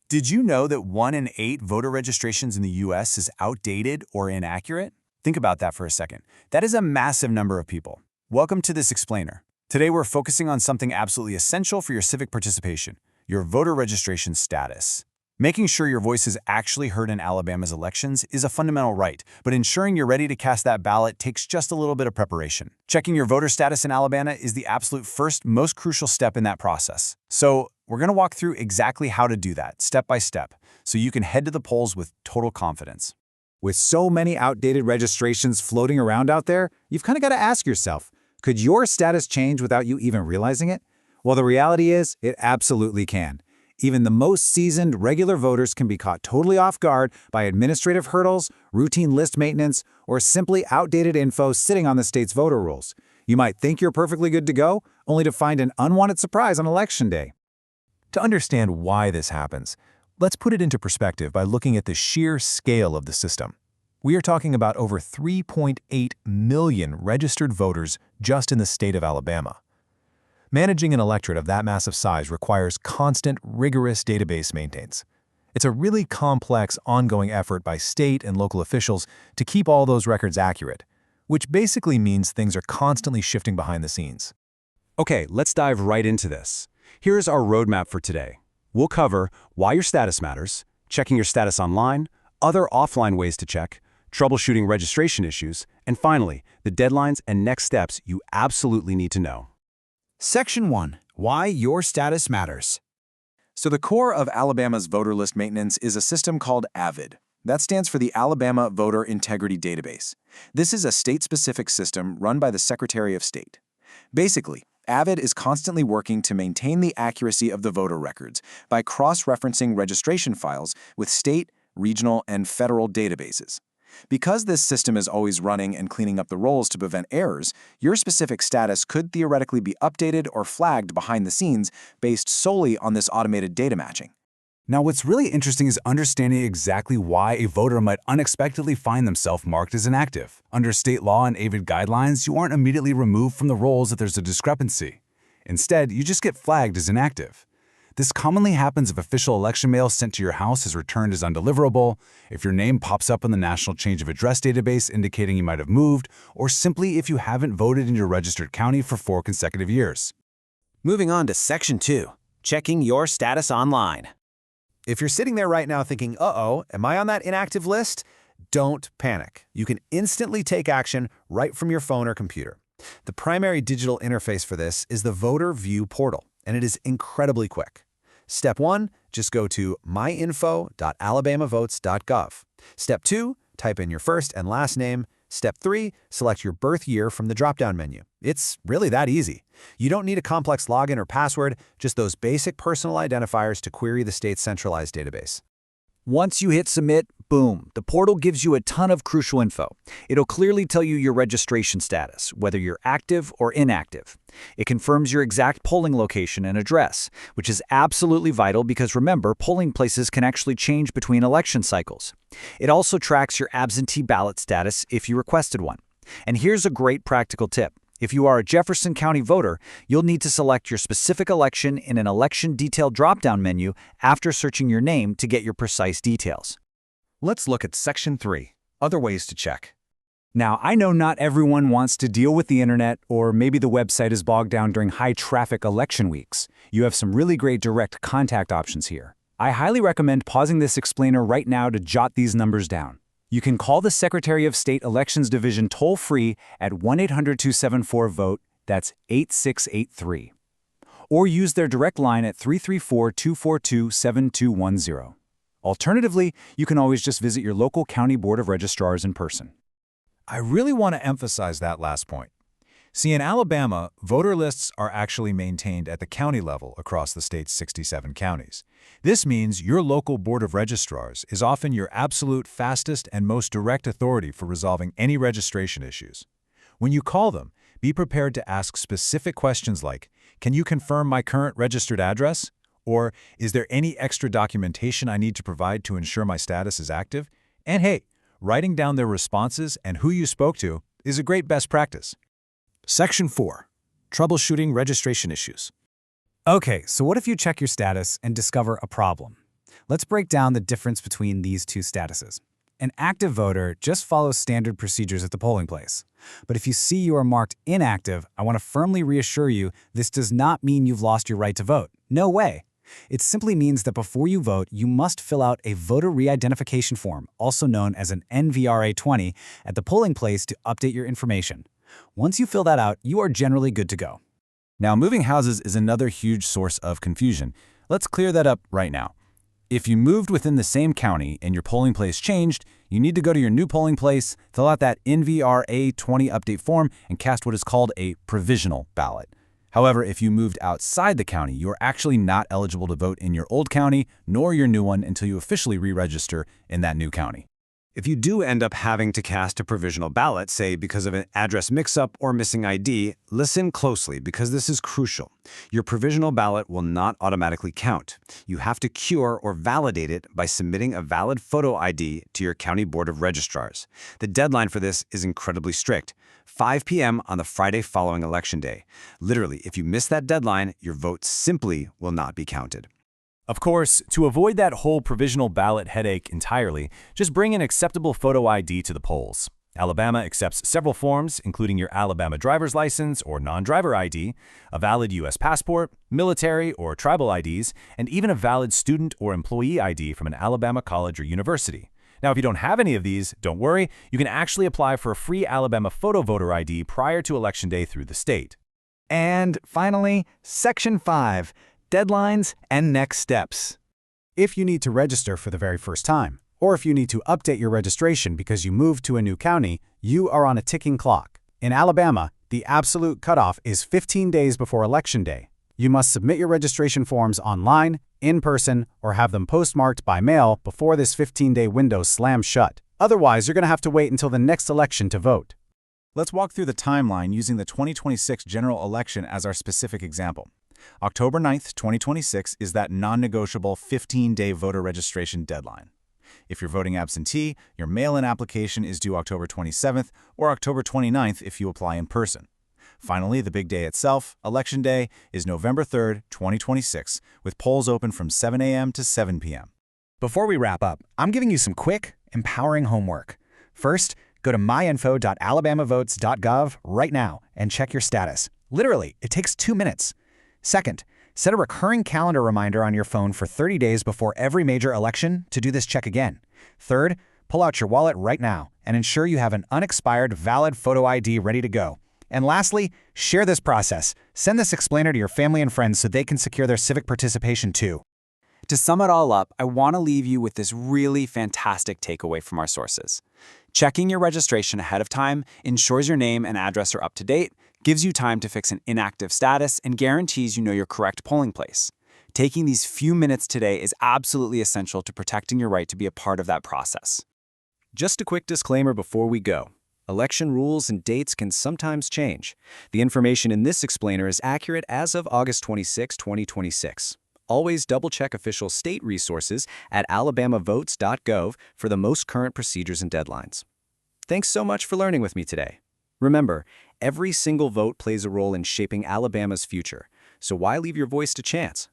Did you know that 1 in 8 voter registrations in the US is outdated or inaccurate? Think about that for a second. That is a massive number of people. Welcome to this explainer. Today we're focusing on something absolutely essential for your civic participation, your voter registration status. Making sure your voice is actually heard in Alabama's elections is a fundamental right, but ensuring you're ready to cast that ballot takes just a little bit of preparation. Checking your voter status in Alabama is the absolute first, most crucial step in that process. So, we're going to walk through exactly how to do that, step by step, so you can head to the polls with total confidence. With so many outdated registrations floating around out there, you've kind of got to ask yourself, could your status change without you even realizing it? Well, the reality is, it absolutely can. Even the most seasoned regular voters can be caught totally off guard by administrative hurdles, routine list maintenance, or simply outdated info sitting on the state's voter rolls. You might think you're perfectly good to go, only to find an unwanted surprise on Election Day. To understand why this happens, let's put it into perspective by looking at the sheer scale of the system. We are talking about over 3.8 million registered voters just in the state of Alabama. Managing an electorate of that massive size requires constant, rigorous database maintenance. It's a really complex, ongoing effort by state and local officials to keep all those records accurate, which basically means things are constantly shifting behind the scenes. Okay, let's dive right into this. Here's our roadmap for today. We'll cover why your status matters, checking your status online, other offline ways to check, troubleshooting registration issues, and finally, the deadlines and next steps you absolutely need to know. Section 1. Why your status matters. So the core of Alabama's voter list maintenance is a system called AVID. That stands for the Alabama Voter Integrity Database. This is a state-specific system run by the Secretary of State. Basically, AVID is constantly working to maintain the accuracy of the voter records by cross-referencing registration files with state, regional, and federal databases. Because this system is always running and cleaning up the rolls to prevent errors, your specific status could theoretically be updated or flagged behind the scenes based solely on this automated data matching. Now, what's really interesting is understanding exactly why a voter might unexpectedly find themselves marked as inactive. Under state law and AVID guidelines, you aren't immediately removed from the rolls if there's a discrepancy. Instead, you just get flagged as inactive. This commonly happens if official election mail sent to your house is returned as undeliverable, if your name pops up in the National Change of Address database indicating you might have moved, or simply if you haven't voted in your registered county for 4 consecutive years. Moving on to Section 2, checking your status online. If you're sitting there right now thinking, uh-oh, am I on that inactive list? Don't panic. You can instantly take action right from your phone or computer. The primary digital interface for this is the Voter View portal, and it is incredibly quick. Step 1, just go to myinfo.alabamavotes.gov. Step 2, type in your first and last name. Step 3, select your birth year from the drop-down menu. It's really that easy. You don't need a complex login or password, just those basic personal identifiers to query the state's centralized database. Once you hit submit, boom, the portal gives you a ton of crucial info. It'll clearly tell you your registration status, whether you're active or inactive. It confirms your exact polling location and address, which is absolutely vital because remember, polling places can actually change between election cycles. It also tracks your absentee ballot status if you requested one. And here's a great practical tip. If you are a Jefferson County voter, you'll need to select your specific election in an election detail drop-down menu after searching your name to get your precise details. Let's look at Section 3, other ways to check. Now, I know not everyone wants to deal with the internet, or maybe the website is bogged down during high-traffic election weeks. You have some really great direct contact options here. I highly recommend pausing this explainer right now to jot these numbers down. You can call the Secretary of State Elections Division toll-free at 1-800-274-VOTE, that's 8683. Or use their direct line at 334-242-7210. Alternatively, you can always just visit your local county board of registrars in person. I really want to emphasize that last point. See, in Alabama, voter lists are actually maintained at the county level across the state's 67 counties. This means your local board of registrars is often your absolute fastest and most direct authority for resolving any registration issues. When you call them, be prepared to ask specific questions like, "Can you confirm my current registered address?" Or, "Is there any extra documentation I need to provide to ensure my status is active?" And hey, writing down their responses and who you spoke to is a great best practice. Section 4. Troubleshooting registration issues. Okay, so what if you check your status and discover a problem? Let's break down the difference between these two statuses. An active voter just follows standard procedures at the polling place. But if you see you are marked inactive, I want to firmly reassure you this does not mean you've lost your right to vote. No way. It simply means that before you vote, you must fill out a voter re-identification form, also known as an NVRA-20, at the polling place to update your information. Once you fill that out, you are generally good to go. Now, moving houses is another huge source of confusion. Let's clear that up right now. If you moved within the same county and your polling place changed, you need to go to your new polling place, fill out that NVRA-20 update form, and cast what is called a provisional ballot. However, if you moved outside the county, you are actually not eligible to vote in your old county nor your new one until you officially re-register in that new county. If you do end up having to cast a provisional ballot, say because of an address mix-up or missing ID, listen closely because this is crucial. Your provisional ballot will not automatically count. You have to cure or validate it by submitting a valid photo ID to your county board of registrars. The deadline for this is incredibly strict, 5 p.m. on the Friday following Election Day. Literally, if you miss that deadline, your vote simply will not be counted. Of course, to avoid that whole provisional ballot headache entirely, just bring an acceptable photo ID to the polls. Alabama accepts several forms, including your Alabama driver's license or non-driver ID, a valid U.S. passport, military or tribal IDs, and even a valid student or employee ID from an Alabama college or university. Now, if you don't have any of these, don't worry, you can actually apply for a free Alabama photo voter ID prior to Election Day through the state. And finally, Section 5. Deadlines and next steps. If you need to register for the very first time, or if you need to update your registration because you moved to a new county, you are on a ticking clock. In Alabama, the absolute cutoff is 15 days before Election Day. You must submit your registration forms online, in person, or have them postmarked by mail before this 15-day window slams shut. Otherwise, you're going to have to wait until the next election to vote. Let's walk through the timeline using the 2026 general election as our specific example. October 9th, 2026 is that non-negotiable 15-day voter registration deadline. If you're voting absentee, your mail-in application is due October 27th or October 29th if you apply in person. Finally, the big day itself, Election Day, is November 3rd, 2026, with polls open from 7 a.m. to 7 p.m. Before we wrap up, I'm giving you some quick, empowering homework. First, go to myinfo.alabamavotes.gov right now and check your status. Literally, it takes 2 minutes. Second, set a recurring calendar reminder on your phone for 30 days before every major election to do this check again. Third, pull out your wallet right now and ensure you have an unexpired, valid photo ID ready to go. And lastly, share this process. Send this explainer to your family and friends so they can secure their civic participation too. To sum it all up, I want to leave you with this really fantastic takeaway from our sources. Checking your registration ahead of time ensures your name and address are up to date, gives you time to fix an inactive status, and guarantees you know your correct polling place. Taking these few minutes today is absolutely essential to protecting your right to be a part of that process. Just a quick disclaimer before we go. Election rules and dates can sometimes change. The information in this explainer is accurate as of August 26, 2026. Always double-check official state resources at alabamavotes.gov for the most current procedures and deadlines. Thanks so much for learning with me today. Remember, every single vote plays a role in shaping Alabama's future, so why leave your voice to chance?